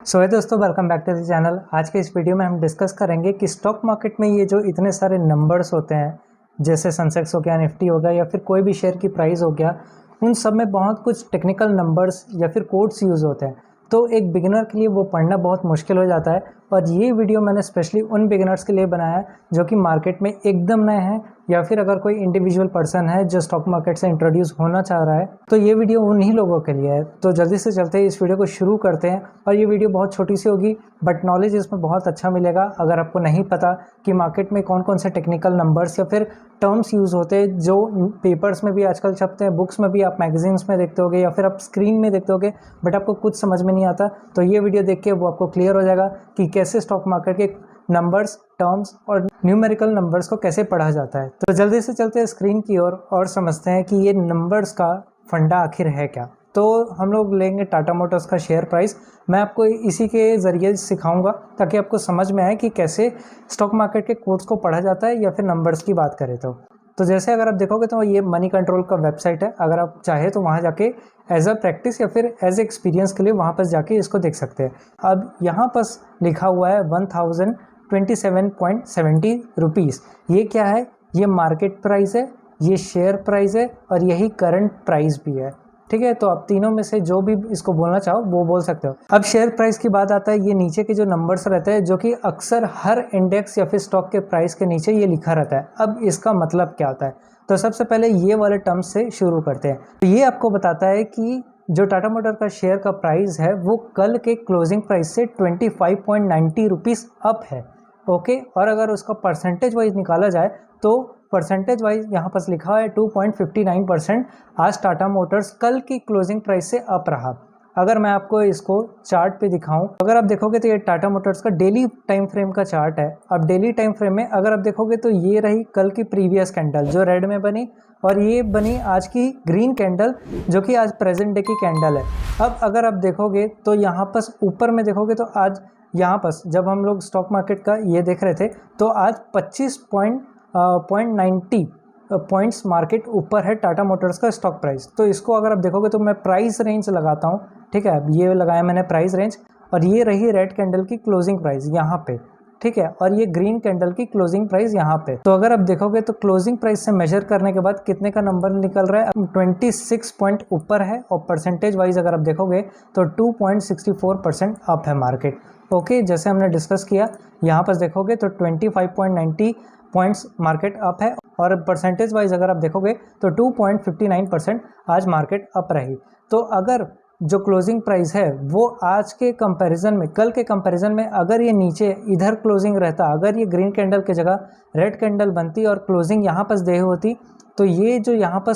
सो है दोस्तों, welcome back to the channel. आज के इस वीडियो में हम डिस्कस करेंगे कि स्टॉक मार्केट में ये जो इतने सारे नंबर्स होते हैं, जैसे सेंसेक्स हो गया, निफ्टी हो गया या फिर कोई भी शेयर की प्राइस हो गया, उन सब में बहुत कुछ टेक्निकल नंबर्स या फिर कोड्स यूज़ होते हैं। तो एक बिगिनर के लिए वो पढ़ना बहुत मुश्किल हो जाता है। और ये वीडियो मैंने स्पेशली उन बिगिनर्स के लिए बनाया है जो कि मार्केट में एकदम नए हैं, या फिर अगर कोई इंडिविजुअल पर्सन है जो स्टॉक मार्केट से इंट्रोड्यूस होना चाह रहा है, तो ये वीडियो उन्हीं लोगों के लिए है। तो जल्दी से चलते हैं, इस वीडियो को शुरू करते हैं। और ये वीडियो बहुत छोटी सी होगी, बट नॉलेज इसमें बहुत अच्छा मिलेगा। अगर आपको नहीं पता कि मार्केट में कौन कौन से टेक्निकल नंबर्स या फिर टर्म्स यूज़ होते हैं जो पेपर्स में भी आजकल छपते हैं, बुक्स में भी, आप मैगजीन्स में देखते होगे या फिर आप स्क्रीन में देखते होगे, बट आपको कुछ समझ में नहीं आता, तो ये वीडियो देख के वो आपको क्लियर हो जाएगा कि कैसे स्टॉक मार्केट के नंबर्स, टर्म्स और न्यूमेरिकल नंबर्स को कैसे पढ़ा जाता है। तो जल्दी से चलते हैं स्क्रीन की ओर और समझते हैं कि ये नंबर्स का फंडा आखिर है क्या। तो हम लोग लेंगे टाटा मोटर्स का शेयर प्राइस। मैं आपको इसी के ज़रिए सिखाऊंगा ताकि आपको समझ में आए कि कैसे स्टॉक मार्केट के कोड्स को पढ़ा जाता है या फिर नंबर्स की बात करें तो जैसे अगर आप देखोगे तो ये मनी कंट्रोल का वेबसाइट है। अगर आप चाहे तो वहाँ जाके एज अ प्रैक्टिस या फिर एज ए एक्सपीरियंस के लिए वहाँ पर जाके इसको देख सकते हैं। अब यहाँ पर लिखा हुआ है 1027.70 रुपीज़। ये क्या है? ये मार्केट प्राइस है, ये शेयर प्राइस है और यही करंट प्राइस भी है। ठीक है, तो आप तीनों में से जो भी इसको बोलना चाहो वो बोल सकते हो। अब शेयर प्राइस की बात आता है, ये नीचे के जो नंबर्स रहते हैं जो कि अक्सर हर इंडेक्स या फिर स्टॉक के प्राइस के नीचे ये लिखा रहता है। अब इसका मतलब क्या होता है? तो सबसे पहले ये वाले टर्म्स से शुरू करते हैं। तो ये आपको बताता है कि जो टाटा मोटर का शेयर का प्राइस है वो कल के क्लोजिंग प्राइस से 25.90 रुपीज़ अप है। ओके, और अगर उसका परसेंटेज वाइज निकाला जाए तो परसेंटेज वाइज यहाँ पर लिखा है 2.59% आज टाटा मोटर्स कल की क्लोजिंग प्राइस से अप रहा। अगर मैं आपको इसको चार्ट पे दिखाऊं, अगर आप देखोगे तो ये टाटा मोटर्स का डेली टाइम फ्रेम का चार्ट है। अब डेली टाइम फ्रेम में अगर आप देखोगे तो ये रही कल की प्रीवियस कैंडल जो रेड में बनी, और ये बनी आज की ग्रीन कैंडल जो कि आज प्रेजेंट डे की कैंडल है। अब अगर आप देखोगे तो यहाँ पर ऊपर में देखोगे तो आज यहाँ पर जब हम लोग स्टॉक मार्केट का ये देख रहे थे तो आज 25.90 पॉइंट्स मार्केट ऊपर है टाटा मोटर्स का स्टॉक प्राइस। तो इसको अगर आप देखोगे तो मैं प्राइस रेंज लगाता हूँ। ठीक है, ये लगाया मैंने प्राइस रेंज, और ये रही रेड कैंडल की क्लोजिंग प्राइस यहाँ पे। ठीक है, और ये ग्रीन कैंडल की क्लोजिंग प्राइस यहाँ पे। तो अगर आप देखोगे तो क्लोजिंग प्राइस से मेजर करने के बाद कितने का नंबर निकल रहा है? 26 पॉइंट ऊपर है, और परसेंटेज वाइज अगर आप देखोगे तो 2.64% अप है मार्केट। ओके, जैसे हमने डिस्कस किया, यहाँ पर देखोगे तो 25.90 पॉइंट्स मार्केट अप है, और परसेंटेज वाइज अगर आप देखोगे तो 2.59% आज मार्केट अप रही। तो अगर जो क्लोजिंग प्राइस है वो आज के कंपैरिजन में, कल के कंपैरिजन में अगर ये नीचे इधर क्लोजिंग रहता, अगर ये ग्रीन कैंडल की जगह रेड कैंडल बनती और क्लोजिंग यहाँ पर दे होती, तो ये जो यहाँ पर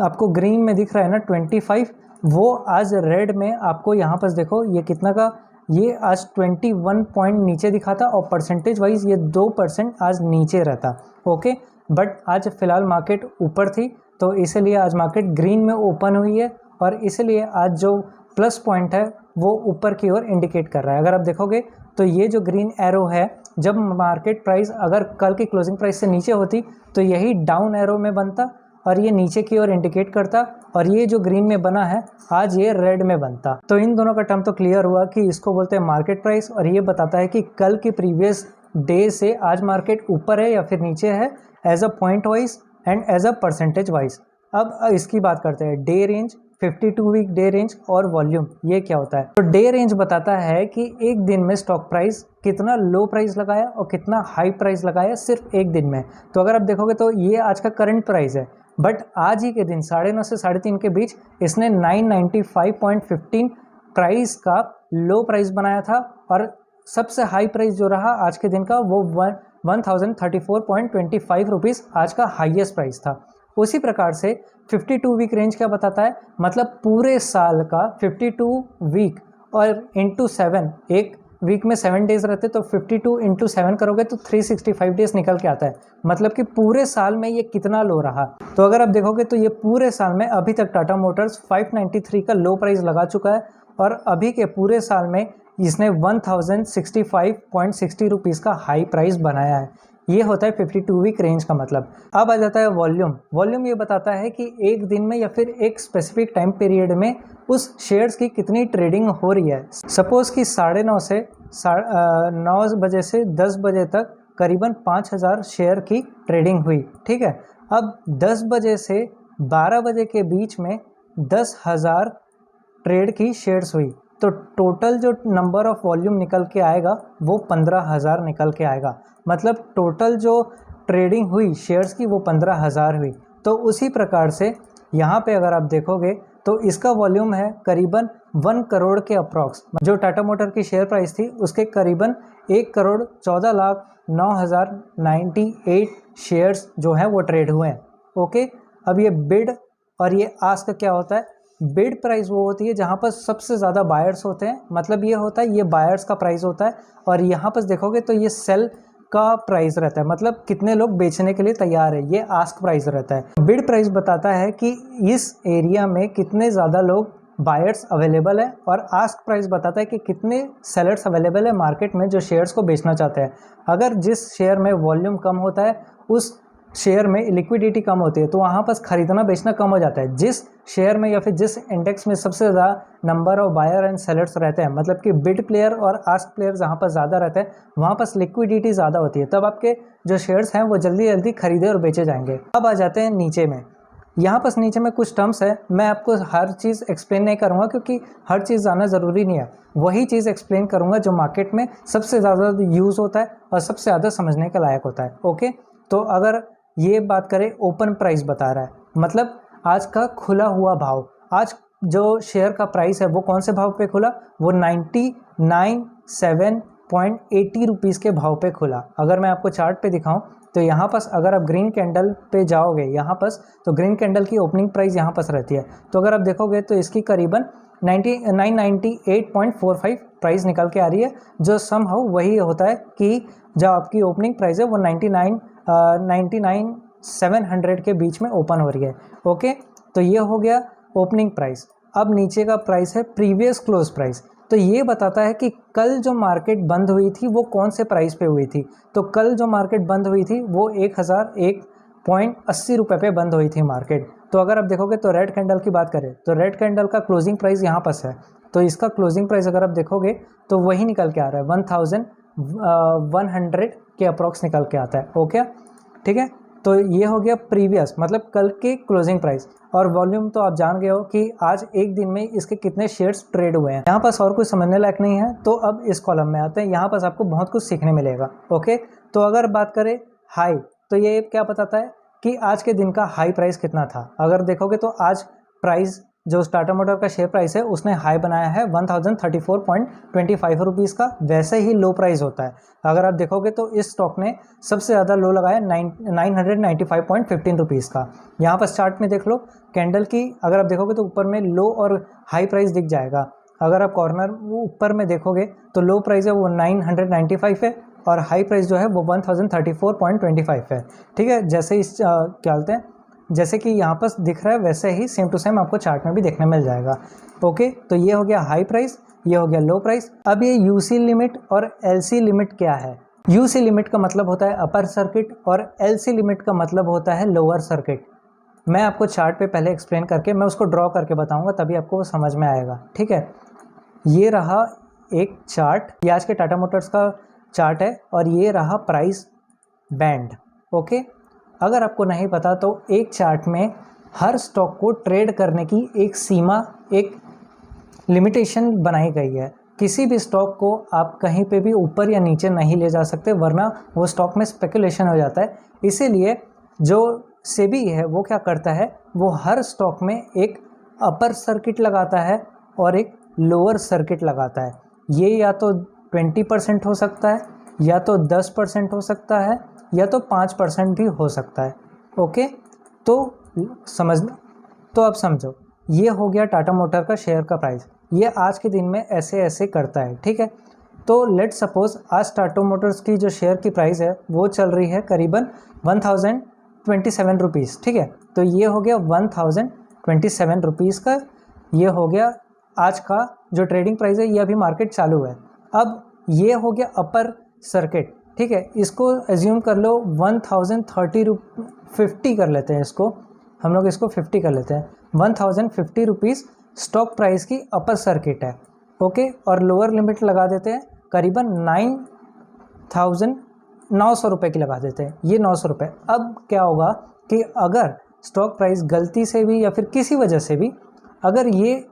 आपको ग्रीन में दिख रहा है ना 25, वो आज रेड में आपको यहाँ पर देखो ये कितना का, ये आज 21 पॉइंट नीचे दिखा था, और परसेंटेज वाइज ये 2% आज नीचे रहता। ओके, बट आज फिलहाल मार्केट ऊपर थी तो इसलिए आज मार्केट ग्रीन में ओपन हुई है, और इसलिए आज जो प्लस पॉइंट है वो ऊपर की ओर इंडिकेट कर रहा है। अगर आप देखोगे तो ये जो ग्रीन एरो है, जब मार्केट प्राइस अगर कल की क्लोजिंग प्राइस से नीचे होती तो यही डाउन एरो में बनता और ये नीचे की ओर इंडिकेट करता, और ये जो ग्रीन में बना है आज ये रेड में बनता। तो इन दोनों का टर्म तो क्लियर हुआ कि इसको बोलते हैं मार्केट प्राइस, और ये बताता है कि कल की प्रीवियस डे से आज मार्केट ऊपर है या फिर नीचे है, as a point wise and as a percentage wise. अब इसकी बात करते हैं day range, 52 week day range और वॉल्यूम। ये क्या होता है? तो डे रेंज बताता है कि एक दिन में स्टॉक प्राइस कितना लो प्राइस लगाया और कितना हाई प्राइस लगाया सिर्फ एक दिन में। तो अगर आप देखोगे तो ये आज का करंट प्राइस है, बट आज ही के दिन 9:30 से 3:30 के बीच इसने 995.15 प्राइस का लो प्राइस बनाया था, और सबसे हाई प्राइस जो रहा आज के दिन का वो 1034.25 रुपीज़ आज का हाईएस्ट प्राइस था। उसी प्रकार से 52 वीक रेंज क्या बताता है? मतलब पूरे साल का 52 वीक और इंटू 7, एक वीक में 7 डेज रहते तो 52 इंटू 7 करोगे तो 365 डेज निकल के आता है। मतलब कि पूरे साल में ये कितना लो रहा। तो अगर आप देखोगे तो ये पूरे साल में अभी तक टाटा मोटर्स 593 का लो प्राइस लगा चुका है, और अभी के पूरे साल में इसने 1065.60 रुपीज़ का हाई प्राइस बनाया है। ये होता है 52 वीक रेंज का मतलब। अब आ जाता है वॉल्यूम। वॉल्यूम ये बताता है कि एक दिन में या फिर एक स्पेसिफिक टाइम पीरियड में उस शेयर्स की कितनी ट्रेडिंग हो रही है। सपोज कि 9:30 से 9 बजे से 10 बजे तक करीबन 5000 शेयर की ट्रेडिंग हुई, ठीक है। अब 10 बजे से 12 बजे के बीच में 10,000 ट्रेड की शेयर्स हुई, तो टोटल जो नंबर ऑफ वॉल्यूम निकल के आएगा वो 15,000 निकल के आएगा। मतलब टोटल जो ट्रेडिंग हुई शेयर्स की वो 15,000 हुई। तो उसी प्रकार से यहाँ पे अगर आप देखोगे तो इसका वॉल्यूम है करीबन 1 करोड़ के अप्रॉक्स। जो टाटा मोटर की शेयर प्राइस थी उसके करीबन 1,14,09,098 शेयर्स जो हैं वो ट्रेड हुए हैं। ओके, अब ये बिड और ये आस्क क्या होता है? बिड प्राइस वो होती है जहाँ पर सबसे ज़्यादा बायर्स होते हैं, मतलब ये होता है ये बायर्स का प्राइस होता है। और यहाँ पर देखोगे तो ये सेल का प्राइस रहता है, मतलब कितने लोग बेचने के लिए तैयार है, ये आस्क प्राइस रहता है। बिड प्राइस बताता है कि इस एरिया में कितने ज़्यादा लोग बायर्स अवेलेबल है, और आस्क प्राइस बताता है कि कितने सेलर्स अवेलेबल है मार्केट में जो शेयर्स को बेचना चाहते हैं। अगर जिस शेयर में वॉल्यूम कम होता है उस शेयर में लिक्विडिटी कम होती है, तो वहाँ पर खरीदना बेचना कम हो जाता है। जिस शेयर में या फिर जिस इंडेक्स में सबसे ज़्यादा number of buyer and sellers रहते हैं, मतलब कि बिड प्लेयर और आस्क प्लेयर जहाँ पर ज़्यादा रहते हैं वहाँ पर लिक्विडिटी ज़्यादा होती है, तब आपके जो शेयर्स हैं वो जल्दी जल्दी खरीदे और बेचे जाएंगे। अब आ जाते हैं नीचे में। यहाँ पर नीचे में कुछ टर्म्स है, मैं आपको हर चीज़ एक्सप्लेन नहीं करूँगा क्योंकि हर चीज़ जानना ज़रूरी नहीं है। वही चीज़ एक्सप्लेन करूँगा जो मार्केट में सबसे ज़्यादा यूज़ होता है और सबसे ज़्यादा समझने के लायक होता है। ओके, तो अगर ये बात करें, ओपन प्राइस बता रहा है, मतलब आज का खुला हुआ भाव। आज जो शेयर का प्राइस है वो कौन से भाव पे खुला? वो 97.80 रुपीज़ के भाव पे खुला। अगर मैं आपको चार्ट पे दिखाऊं तो यहाँ पर अगर आप ग्रीन कैंडल पे जाओगे यहाँ पर, तो ग्रीन कैंडल की ओपनिंग प्राइस यहाँ पर रहती है। तो अगर आप देखोगे तो इसकी करीबन 998.45 प्राइस निकल के आ रही है, जो समहाउ वही होता है कि जो आपकी ओपनिंग प्राइस है वो 99,700 के बीच में ओपन हो रही है। ओके, तो ये हो गया ओपनिंग प्राइस। अब नीचे का प्राइस है प्रीवियस क्लोज प्राइस। तो ये बताता है कि कल जो मार्केट बंद हुई थी वो कौन से प्राइस पे हुई थी। तो कल जो मार्केट बंद हुई थी वो 1001.80 रुपये पे बंद हुई थी मार्केट। तो अगर आप देखोगे तो रेड कैंडल की बात करें तो रेड कैंडल का क्लोजिंग प्राइस यहाँ पर है, तो इसका क्लोजिंग प्राइस अगर आप देखोगे तो वही निकल के आ रहा है 1100 के अप्रॉक्स निकल के आता है। ओके, ठीक है, तो ये हो गया प्रीवियस, मतलब कल के क्लोजिंग प्राइस। और वॉल्यूम तो आप जान गए हो कि आज एक दिन में इसके कितने शेयर्स ट्रेड हुए हैं। यहाँ पास और कुछ समझने लायक नहीं है, तो अब इस कॉलम में आते हैं। यहाँ पास आपको बहुत कुछ सीखने मिलेगा। ओके, तो अगर बात करें हाई, तो ये क्या बताता है कि आज के दिन का हाई प्राइस कितना था। अगर देखोगे तो आज प्राइस जो टाटा मोटर का शेयर प्राइस है उसने हाई बनाया है 1034.25 रुपीज़ का। वैसे ही लो प्राइस होता है। अगर आप देखोगे तो इस स्टॉक ने सबसे ज़्यादा लो लगाया 995.15 रुपीज़ का। यहाँ पर चार्ट में देख लो कैंडल की, अगर आप देखोगे तो ऊपर में लो और हाई प्राइस दिख जाएगा। अगर आप कॉर्नर ऊपर में देखोगे तो लो प्राइस है वो 995 है और हाई प्राइस जो है वो 1034.25 है। ठीक है, जैसे इस क्या बोलते हैं, जैसे कि यहाँ पर दिख रहा है वैसे ही सेम टू सेम आपको चार्ट में भी देखने मिल जाएगा। ओके, तो ये हो गया हाई प्राइस, ये हो गया लो प्राइस। अब ये यूसी लिमिट और एलसी लिमिट क्या है? यूसी लिमिट का मतलब होता है अपर सर्किट और एलसी लिमिट का मतलब होता है लोअर सर्किट। मैं आपको चार्ट पे पहले एक्सप्लेन करके मैं उसको ड्रॉ करके बताऊंगा, तभी आपको वो समझ में आएगा। ठीक है, ये रहा एक चार्ट, ये आज के टाटा मोटर्स का चार्ट है और ये रहा प्राइस बैंड। ओके, अगर आपको नहीं पता तो एक चार्ट में हर स्टॉक को ट्रेड करने की एक सीमा, एक लिमिटेशन बनाई गई है। किसी भी स्टॉक को आप कहीं पे भी ऊपर या नीचे नहीं ले जा सकते, वरना वो स्टॉक में स्पेकुलेशन हो जाता है। इसीलिए जो सेबी है वो क्या करता है, वो हर स्टॉक में एक अपर सर्किट लगाता है और एक लोअर सर्किट लगाता है। ये या तो 20% हो सकता है, या तो 10% हो सकता है, या तो 5% भी हो सकता है। ओके, तो तो अब समझो, ये हो गया टाटा मोटर का शेयर का प्राइस। ये आज के दिन में ऐसे ऐसे करता है। ठीक है, तो लेट सपोज आज टाटा मोटर्स की जो शेयर की प्राइस है वो चल रही है करीबन 1027 रुपीज़। ठीक है, तो ये हो गया 1027 रुपीज़ का, ये हो गया आज का जो ट्रेडिंग प्राइस है। ये अभी मार्केट चालू है। अब ये हो गया अपर सर्किट। ठीक है, इसको एज्यूम कर लो 1050 कर लेते हैं, इसको हम लोग इसको 50 कर लेते हैं। 1050 रुपीज़ स्टॉक प्राइस की अपर सर्किट है, ओके। और लोअर लिमिट लगा देते हैं करीबन 9,900 रुपये की लगा देते हैं, ये 900 रुपये। अब क्या होगा कि अगर स्टॉक प्राइस गलती से भी या फिर किसी वजह से भी अगर ये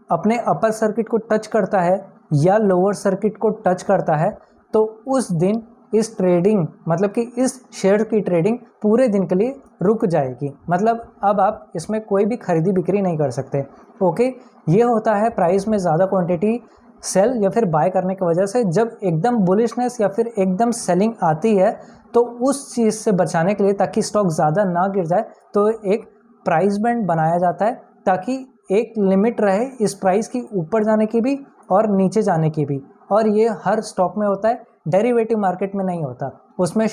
अपने अपर सर्किट को टच करता है या लोअर सर्किट को टच करता है, तो उस दिन इस ट्रेडिंग मतलब कि इस शेयर की ट्रेडिंग पूरे दिन के लिए रुक जाएगी। मतलब अब आप इसमें कोई भी खरीदी बिक्री नहीं कर सकते, ओके। ये होता है प्राइस में ज़्यादा क्वांटिटी सेल या फिर बाय करने की वजह से। जब एकदम बुलिशनेस या फिर एकदम सेलिंग आती है तो उस चीज़ से बचाने के लिए, ताकि स्टॉक ज़्यादा ना गिर जाए, तो एक प्राइस बैंड बनाया जाता है ताकि एक लिमिट रहे इस प्राइस की ऊपर जाने की भी और नीचे जाने की भी। और ये हर स्टॉक में होता है, डेरिवेटिव मार्केट में नहीं होता। उसमें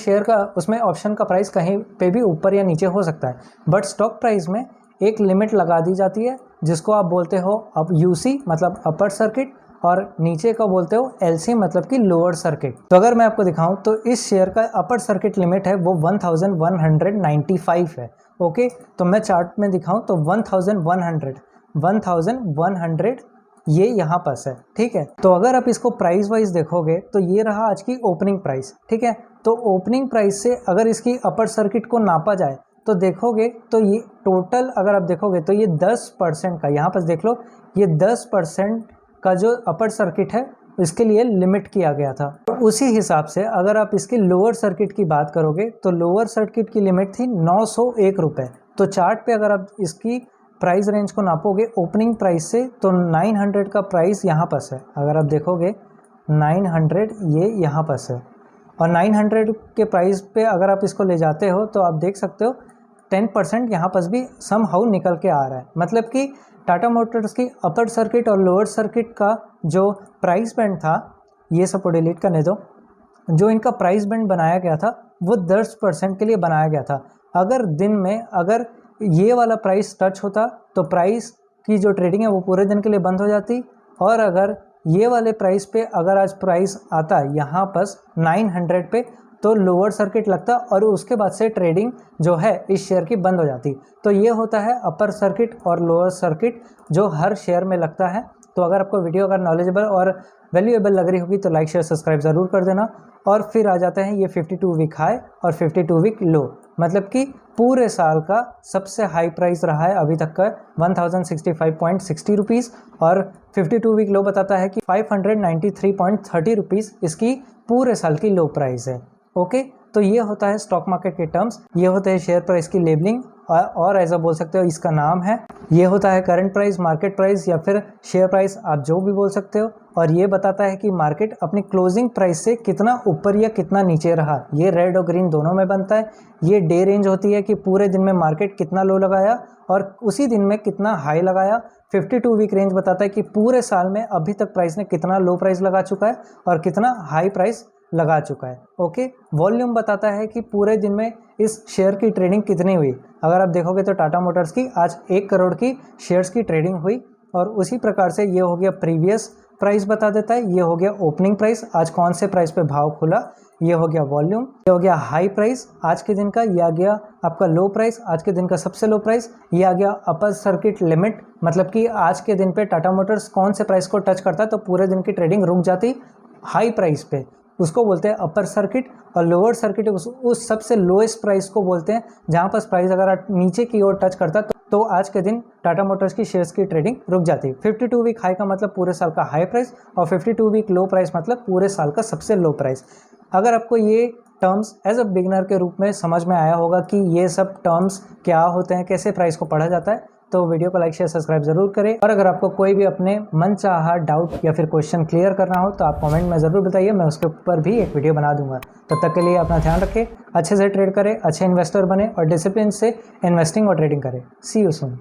उसमें ऑप्शन का प्राइस कहीं पे भी ऊपर या नीचे हो सकता है, बट स्टॉक प्राइस में एक लिमिट लगा दी जाती है जिसको आप बोलते हो अब यूसी मतलब अपर सर्किट, और नीचे का बोलते हो एलसी मतलब कि लोअर सर्किट। तो अगर मैं आपको दिखाऊं तो इस शेयर का अपर सर्किट लिमिट है वो 1195 है, ओके। तो मैं चार्ट में दिखाऊं तो 1100 ये यहाँ पास है, ठीक है। तो अगर आप इसको प्राइस वाइज देखोगे तो ये रहा आज की ओपनिंग प्राइस, ठीक है। तो ओपनिंग प्राइस से अगर इसकी अपर सर्किट को नापा जाए तो देखोगे तो ये टोटल अगर आप देखोगे तो ये 10% का, यहाँ पर देख लो, ये 10% का जो अपर सर्किट है इसके लिए लिमिट किया गया था। तो उसी हिसाब से अगर आप इसकी लोअर सर्किट की बात करोगे तो लोअर सर्किट की लिमिट थी 901 रुपये। तो चार्ट पे अगर आप इसकी प्राइस रेंज को नापोगे ओपनिंग प्राइस से तो 900 का प्राइस यहाँ पास है। अगर आप देखोगे 900 ये यहाँ पास है, और 900 के प्राइस पे अगर आप इसको ले जाते हो तो आप देख सकते हो 10% यहाँ पास भी सम हाउ निकल के आ रहा है। मतलब कि टाटा मोटर्स की अपर सर्किट और लोअर सर्किट का जो प्राइस बैंड था, ये सबको डिलीट करने दो, जो इनका प्राइस बैंड बनाया गया था वो 10% के लिए बनाया गया था। अगर दिन में अगर ये वाला प्राइस टच होता तो प्राइस की जो ट्रेडिंग है वो पूरे दिन के लिए बंद हो जाती, और अगर ये वाले प्राइस पे अगर आज प्राइस आता यहाँ पास 900 पे तो लोअर सर्किट लगता और उसके बाद से ट्रेडिंग जो है इस शेयर की बंद हो जाती। तो ये होता है अपर सर्किट और लोअर सर्किट जो हर शेयर में लगता है। तो अगर आपको वीडियो अगर नॉलेजेबल और वैल्यूएबल लग रही होगी तो लाइक शेयर सब्सक्राइब ज़रूर कर देना। और फिर आ जाते हैं ये 52 वीक हाई और 52 वीक लो, मतलब कि पूरे साल का सबसे हाई प्राइस रहा है अभी तक का 1065.60 रुपीज़, और 52 वीक लो बताता है कि 593.30 रुपीज़ इसकी पूरे साल की लो प्राइस है, ओके। तो ये होता है स्टॉक मार्केट के टर्म्स, ये होते हैं शेयर प्राइस की लेबलिंग, और ऐसा बोल सकते हो इसका नाम है। ये होता है करंट प्राइस, मार्केट प्राइस या फिर शेयर प्राइस, आप जो भी बोल सकते हो। और ये बताता है कि मार्केट अपनी क्लोजिंग प्राइस से कितना ऊपर या कितना नीचे रहा। ये रेड और ग्रीन दोनों में बनता है। ये डे रेंज होती है कि पूरे दिन में मार्केट कितना लो लगाया और उसी दिन में कितना हाई लगाया। 52 वीक रेंज बताता है कि पूरे साल में अभी तक प्राइस ने कितना लो प्राइस लगा चुका है और कितना हाई प्राइस लगा चुका है, ओके। वॉल्यूम बताता है कि पूरे दिन में इस शेयर की ट्रेडिंग कितनी हुई। अगर आप देखोगे तो टाटा मोटर्स की आज 1 करोड़ की शेयर्स की ट्रेडिंग हुई, और उसी प्रकार से ये हो गया प्रीवियस प्राइस बता देता है, ये हो गया ओपनिंग प्राइस आज कौन से प्राइस पे भाव खुला, ये हो गया वॉल्यूम, ये हो गया हाई प्राइस आज के दिन का, ये आ गया आपका लो प्राइस आज के दिन का सबसे लो प्राइस, ये आ गया अपर सर्किट लिमिट, मतलब कि आज के दिन पे टाटा मोटर्स कौन से प्राइस को टच करता है तो पूरे दिन की ट्रेडिंग रुक जाती हाई प्राइस पे, उसको बोलते हैं अपर सर्किट। और लोअर सर्किट उस सबसे लोएस्ट प्राइस को बोलते हैं जहाँ पर प्राइस अगर नीचे की ओर टच करता तो आज के दिन टाटा मोटर्स की शेयर्स की ट्रेडिंग रुक जाती है। 52 वीक हाई का मतलब पूरे साल का हाई प्राइस, और 52 वीक लो प्राइस मतलब पूरे साल का सबसे लो प्राइस। अगर आपको ये टर्म्स एज अ बिगनर के रूप में समझ में आया होगा कि ये सब टर्म्स क्या होते हैं, कैसे प्राइस को पढ़ा जाता है, तो वीडियो को लाइक शेयर सब्सक्राइब जरूर करें। और अगर आपको कोई भी अपने मन चाहा डाउट या फिर क्वेश्चन क्लियर करना हो तो आप कमेंट में ज़रूर बताइए, मैं उसके ऊपर भी एक वीडियो बना दूंगा। तब तक के लिए अपना ध्यान रखें, अच्छे से ट्रेड करें, अच्छे इन्वेस्टर बने और डिसिप्लिन से इन्वेस्टिंग और ट्रेडिंग करें। सी यू सून।